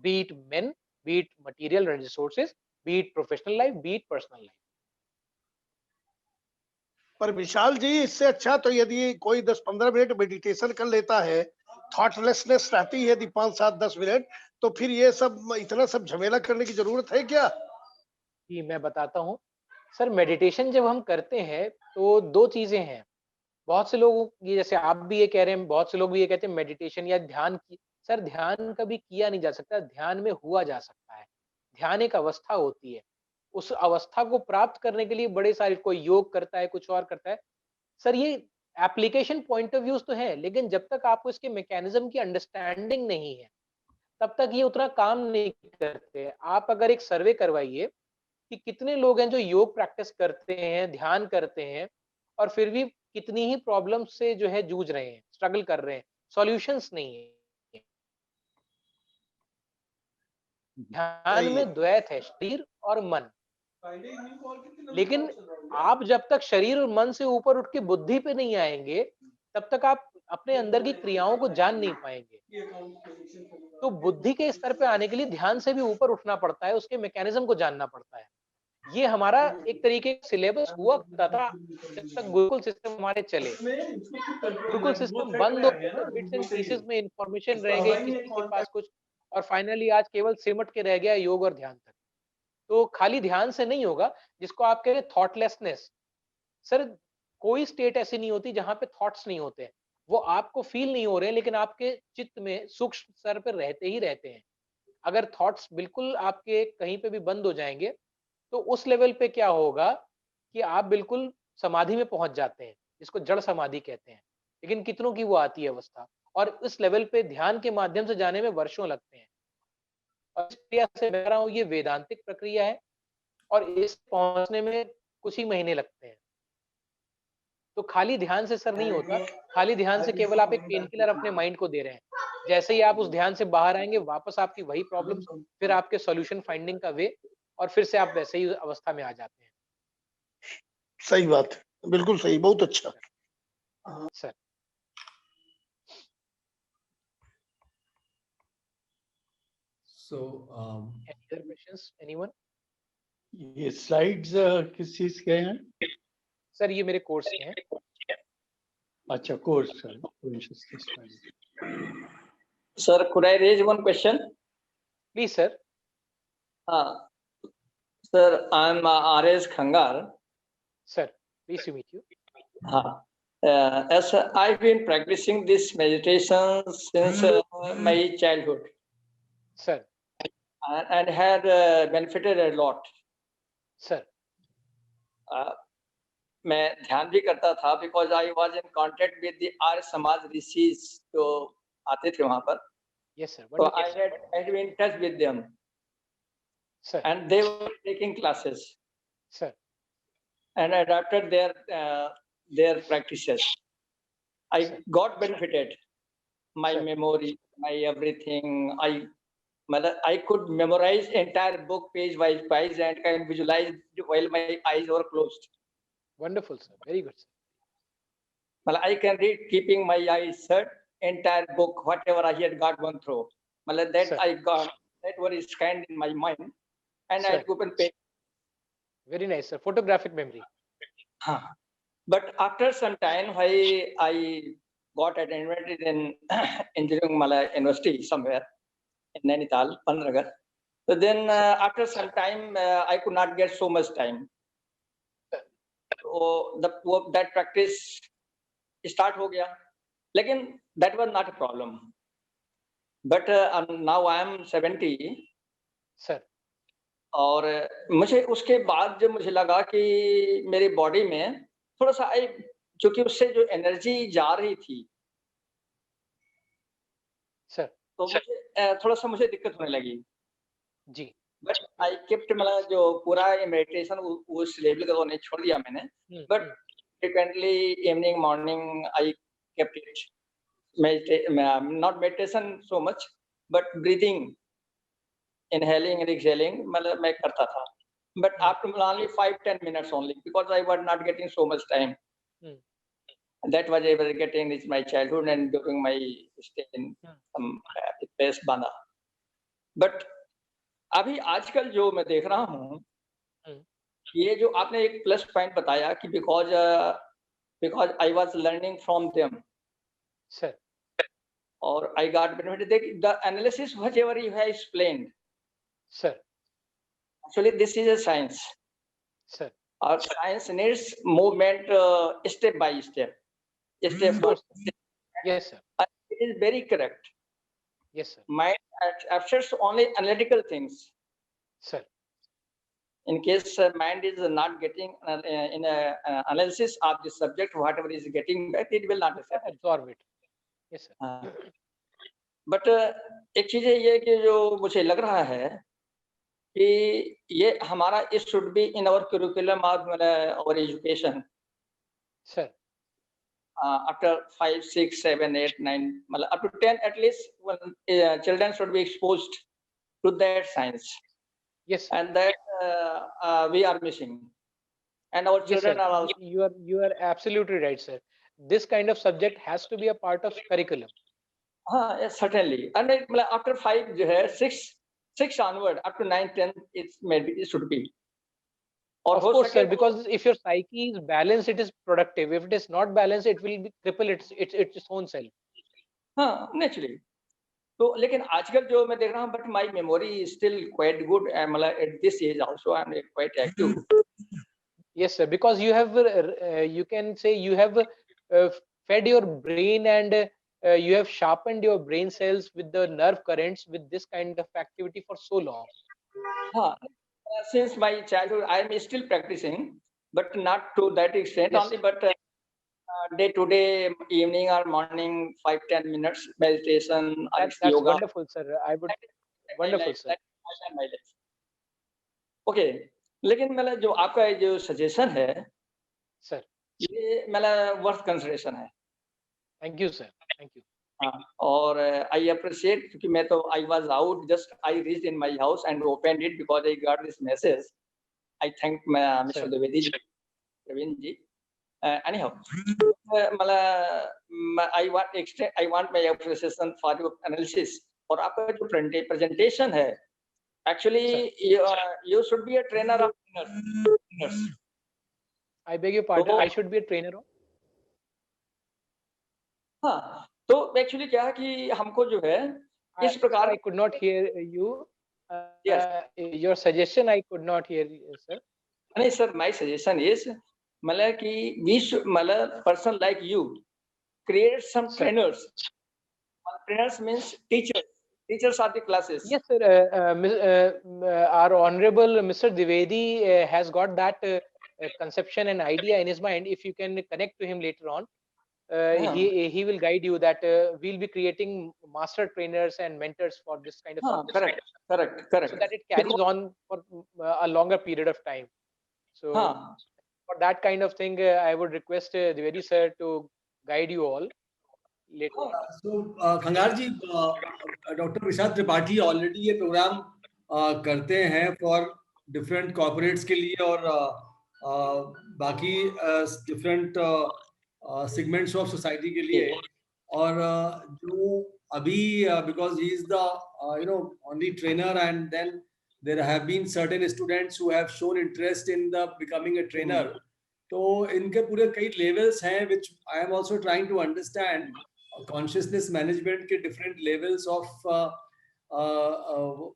be it men, be it material resources, be it professional life, be it personal life. पर विशाल जी, इससे अच्छा तो यदि कोई 10-15 minute meditation कर लेता है, thoughtlessness रहती है यदि 5-7-10 मिनट, तो फिर ये सब इतना सब झमेला करने की जरूरत है क्या? जी, मैं बताता हूँ सर। मेडिटेशन जब हम करते हैं तो 2 चीजें हैं। बहुत से लोग ये, जैसे आप भी ये कह रहे हैं, बहुत से लोग भी ये कहते हैं मेडिटेशन या ध्यान की। सर ध्यान कभी किया नहीं जा सकता, ध्यान में हुआ जा सकता है। ध्यान एक अवस्था होती है, उस अवस्था को प्राप्त करने के लिए बड़े सारे, कोई योग करता है, कुछ और करता है। सर ये एप्लीकेशन पॉइंट ऑफ व्यूज तो है, लेकिन जब तक आपको इसके मैकेनिज्म की अंडरस्टैंडिंग नहीं है, तब तक ये उतना काम नहीं करते। आप अगर एक सर्वे करवाइए कि कितने लोग हैं जो योग प्रैक्टिस करते हैं, ध्यान करते हैं, और फिर भी कितनी ही प्रॉब्लम से जो है जूझ रहे हैं, स्ट्रगल कर रहे हैं, सॉल्यूशंस नहीं है। ध्यान में द्वैत है, शरीर और मन। लेकिन आप जब तक शरीर और मन से ऊपर उठ के बुद्धि पे नहीं आएंगे, तब तक आप अपने अंदर की क्रियाओं को जान नहीं पाएंगे। तो बुद्धि के स्तर पे आने के लिए ध्यान से भी ऊपर उठना पड़ता है, उसके मैकेनिज्म को जानना पड़ता है। ये हमारा एक तरीके का सिलेबस हुआ करता था जब तक गुरुकुल सिस्टम हमारे चले। गुरुकुल सिस्टम बंद हो गया, बिट्स एंड पीसेस में इंफॉर्मेशन रह गई किसी के पास कुछ, और फाइनली आज केवल सिमट के रह गया योग और ध्यान तक। तो खाली ध्यान से नहीं होगा, जिसको आप कह रहे थॉटलेसनेस। सर कोई स्टेट ऐसी नहीं होती जहां पे थॉट्स नहीं होते हैं, वो आपको फील नहीं हो रहे हैं, लेकिन आपके चित्त में सूक्ष्म स्तर पर रहते ही रहते हैं। अगर थॉट्स बिल्कुल आपके कहीं पे भी बंद हो जाएंगे, तो उस लेवल पे क्या होगा कि आप बिल्कुल समाधि में पहुंच जाते हैं, जिसको जड़ समाधि कहते हैं। लेकिन कितनों की वो आती है अवस्था, और इस लेवल पे ध्यान के माध्यम से जाने में वर्षों लगते हैं। और इस प्रक्रिया से मैं कह रहा हूँ, ये वेदांतिक प्रक्रिया है, और इस पहुंचने में कुछ ही महीने लगते हैं। तो खाली ध्यान से सर नहीं होता, खाली ध्यान से केवल आप एक पेन किलर अपने माइंड को दे रहे हैं। जैसे ही आप उस ध्यान से बाहर आएंगे, वापस आपकी वही प्रॉब्लम्स, फिर आपके सॉल्यूशन फाइंडिंग का वे, और फिर से आप वैसे ही अवस्था में आ जाते हैं। सही बात है, बिल्कुल सही, बहुत अच्छा sir. So, any other questions, anyone? ये स्लाइड्स किस चीज के हैं? सर ये मेरे कोर्स के हैं। अच्छा, course. Sir, could I raise one question? Please, sir. Sir, I'm R.S. Khangar. Sir, pleased to meet you. As I've been practicing this meditation since my childhood. Sir. And had benefited a lot. Sir. मैं ध्यान भी करता था because I was in contact with the Arya Samaj rishis जो आते थे वहां पर. Yes, sir. So I had been in touch with them. Sir. And they were taking classes. Sir. And adapted their practices. I got benefited. My memory, my everything. I could memorize entire book page by page and can visualize while my eyes were closed. Wonderful, sir. Very good, sir. Well, I can read keeping my eyes shut, entire book, whatever I had got gone through. Well, that sir. I got, that was scanned in my mind, and sir. I open page. Very nice, sir. Photographic memory. But after some time, I got admitted in Engineering Malay University somewhere in Nainital, Pantnagar. So then after some time, I could not get so much time. So that practice start ho gaya. Lekin that was not a problem. But now I am 70. Sir. और मुझे उसके बाद जब मुझे लगा कि मेरी body में थोड़ा सा चूंकि उससे जो एनर्जी जा रही थी सर, तो मुझे थोड़ा सा मुझे दिक्कत होने लगी। जी। बट आई केप्ट, मतलब जो पूरा मेडिटेशन उस लेवल का तो नहीं छोड़ दिया मैंने, but frequently evening morning I kept it not meditation so much but breathing, inhaling and exhaling, मतलब मैं करता था, but after only 5-10 minutes only because I was not getting so much time. That was I was getting in my childhood and during my stay in place Banda. But अभी आजकल जो मैं देख रहा हूँ, ये जो आपने एक प्लस पॉइंट बताया कि because I was learning from them. Sir. Or I got benefited. The analysis, whatever you have explained. Sir. Actually, this is a science. Sir. Our science needs movement step by step. Step by step. Yes, sir. It is very correct. Yes, sir. Mind abstracts only analytical things. Sir. In case mind is not getting in a analysis of the subject, whatever is getting back, it will not accept it. Absorb it. Yes, sir. But एक चीज है ये कि जो मुझे लग रहा है कि ये हमारा it should be in our curriculum of our education. Sir after 5, 6, 7, 8, 9, मतलब up to 10 at least, children should be exposed to that science. Yes, sir. And that we are missing, and our children Yes, are also. You are absolutely right, sir. This kind of subject has to be a part of curriculum. Yes, certainly. And after 5 जो है 6 onward up to 9, 10 it should be. Or of course, sir, because if your psyche is balanced, it is productive. If it is not balanced, it will be cripple its own self. हाँ, naturally. तो लेकिन आजकल जो मैं देख रहा हूँ, but my memory is still quite good. मतलब at this age also I'm quite active. Yes, sir, because you have you can say you have fed your brain and you have sharpened your brain cells with the nerve currents with this kind of activity for so long. हाँ, since my childhood I am still practicing, but not to that extent. Yes, only, but day to day, evening or morning, 5-10 minutes meditation. That's yoga. Wonderful, sir. I would wonderful, sir. Okay, लेकिन मतलब जो आपका जो suggestion है, sir, ये मतलब worth consideration है। Thank you sir, thank you. हाँ, और आई अप्रिशिएट, क्योंकि मैं तो I was out, just I reached in my house and opened it because I got this message. I thank mister Dwivedi ji, Praveen ji. anyhow, मतलब I want my appreciation for your analysis। और आपका जो presentation है, actually you should be a trainer of trainers। I beg your pardon, I should be a trainer of? हाँ, तो actually क्या है कि हमको जो है इस प्रकार। I could not hear you. Yes. Your suggestion I could not hear, sir. नहीं सर, my suggestion is मतलब कि we should, मतलब person like you create some trainers. Trainers means teachers. Teachers are the classes. Yes, sir. Our honorable Mr. Dwivedi has got that conception and idea in his mind. If you can connect to him later on, he will guide you that we'll be creating master trainers and mentors for this kind of subject. Correct. So that it carries on for a longer period of time. So for that kind of thing, I would request Dwivedi sir to guide you all later on. So Khangar ji, doctor Vishal Tripathi already ये program करते हैं for different corporates के लिए और बाकी different segments of society के लिए। और जो अभी because he is the only trainer and then there have been certain students who have shown interest in the becoming a trainer. तो इनके पूरे कई लेवल्स हैं which I am also trying to understand consciousness management के different levels of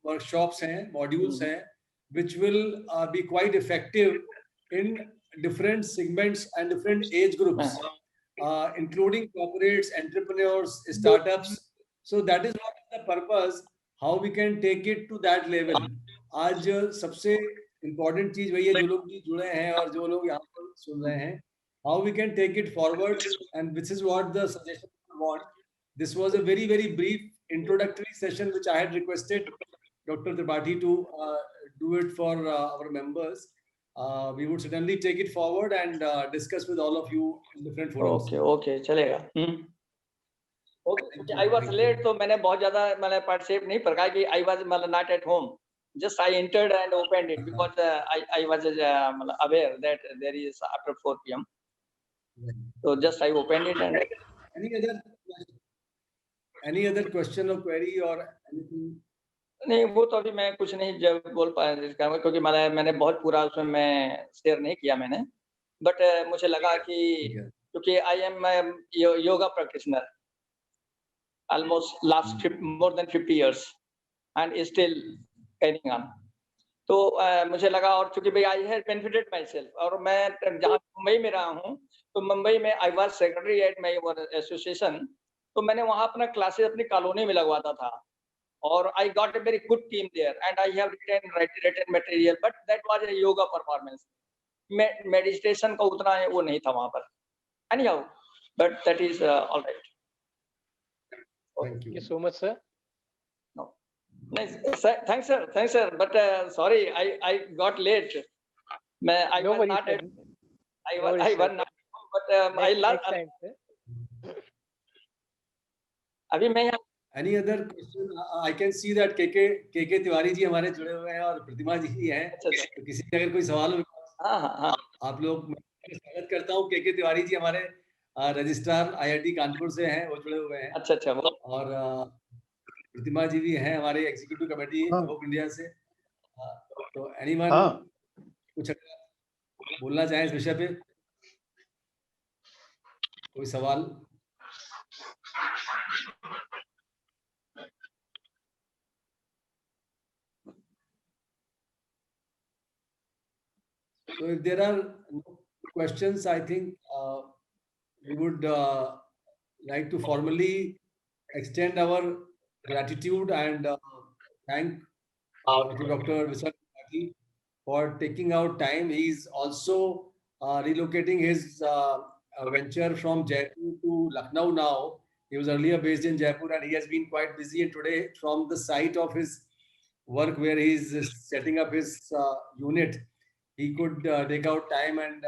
workshops हैं, modules हैं, which will be quite effective in different segments and different age groups, including corporates, entrepreneurs, startups. So that is what is the purpose, how we can take it to that level. आज सबसे important चीज वही है, जो लोग जुड़े हैं और जो लोग यहाँ पर सुन रहे हैं, how we can take it forward, and this is what the suggestion we want, this was a very, very brief introductory session, which I had requested Dr. Tripathi to do it for our members. We would certainly take it forward and discuss with all of you in different forums. Okay, चलेगा. Okay, I was late, तो मैंने बहुत ज़्यादा मैंने participate नहीं, पर कि I was not at home. Just I entered and opened it because I was aware that there is after 4 p.m. So just I opened it and. Any other question or query or anything? नहीं, वो तो अभी मैं कुछ नहीं जब बोल पाया इसका, क्योंकि मैंने बहुत पूरा उसमें मैं शेयर नहीं किया मैंने, बट मुझे लगा कि क्योंकि I am yoga practitioner almost last more than 50 years and still carrying on, तो मुझे लगा, और चूंकि भाई I have benefited my self, और मैं जहाँ मुंबई में रहा हूँ, तो मुंबई में I was secretary at my association, तो मैंने वहाँ अपना क्लासेस अपनी कॉलोनी में लगवाता था, और I got a very good team there, and I have written material, but that was a yoga performance. Meditation का उतना है वो नहीं था वहाँ पर. Anyhow, but that is all right. Thank you so much, sir. No, nice. Thanks, sir. But sorry, I got late. I No was worries, not sir. at. I No was worries, not, sir. but I learned. Next time, sir. अभी मैं यहाँ. Any other question? I can see that KK Tiwari ji हमारे जुड़े हुए हैं और प्रतिमा जी भी हैं. तो किसी का अगर कोई सवाल हो, हाँ. आप लोग, मैं स्वागत करता हूँ. KK तिवारी जी हमारे रजिस्ट्रार IIT कानपुर से हैं, वो जुड़े हुए हैं. अच्छा. और प्रतिमा जी भी हैं हमारे एग्जीक्यूटिव कमेटी ऑफ इंडिया से. तो एनीवन कुछ बोलना चाहें इस विषय पे, कोई सवाल? So if there are no questions, I think we would like to formally extend our gratitude and thank Dr. Vishal Tripathi for taking out time. He is also relocating his venture from Jaipur to Lucknow now. He was earlier based in Jaipur, and he has been quite busy. And today, from the site of his work where he is setting up his unit, he could take out time, and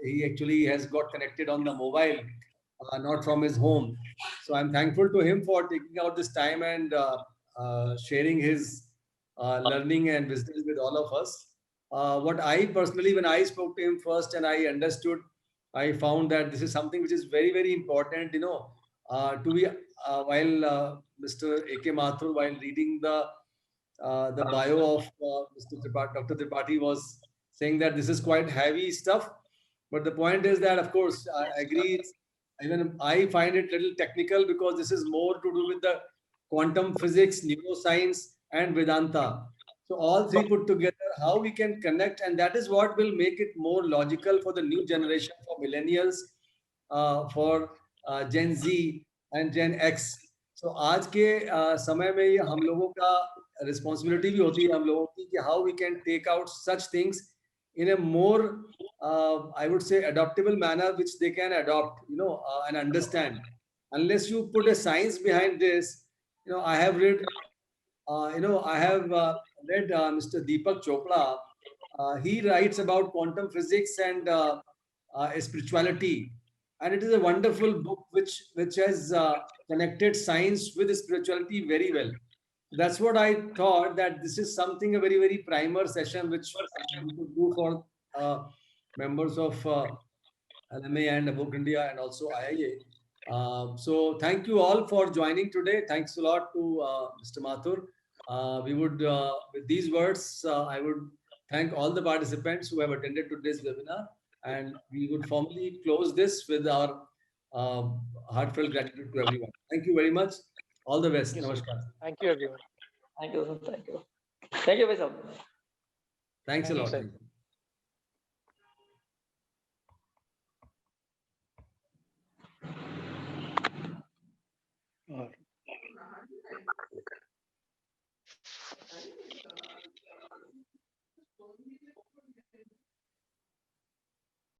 he actually has got connected on the mobile, not from his home. So I'm thankful to him for taking out this time and sharing his learning and wisdom with all of us. What I personally, when I spoke to him first and I understood, I found that this is something which is very, very important, to be, while Mr. A.K. Mathur, while reading the bio of Mr. Tripathi, Dr. Tripathi was saying that this is quite heavy stuff. But the point is that, of course, I agree. Even I find it a little technical because this is more to do with the quantum physics, neuroscience, and Vedanta. So all three put together, how we can connect, and that is what will make it more logical for the new generation, for millennials, for Gen Z and Gen X. So आज के समय में ये हम लोगों का responsibility भी होती है हम लोगों की कि how we can take out such things in a more, I would say, adaptable manner, which they can adopt, and understand. Unless you put a science behind this, I have read, I have read Mr. Deepak Chopra. He writes about quantum physics and spirituality, and it is a wonderful book which has connected science with spirituality very well. That's what I thought, that this is something, a very, very primer session which we could do for members of LMA and Above India and also IIA. So thank you all for joining today. Thanks a lot to Mr. Mathur. We would, with these words, I would thank all the participants who have attended today's webinar, and we would formally close this with our heartfelt gratitude to everyone. Thank you very much. All the best. Namaskar. Thank you, everyone. Thank you. Thank you, Vaishal. Thanks a lot. Sir.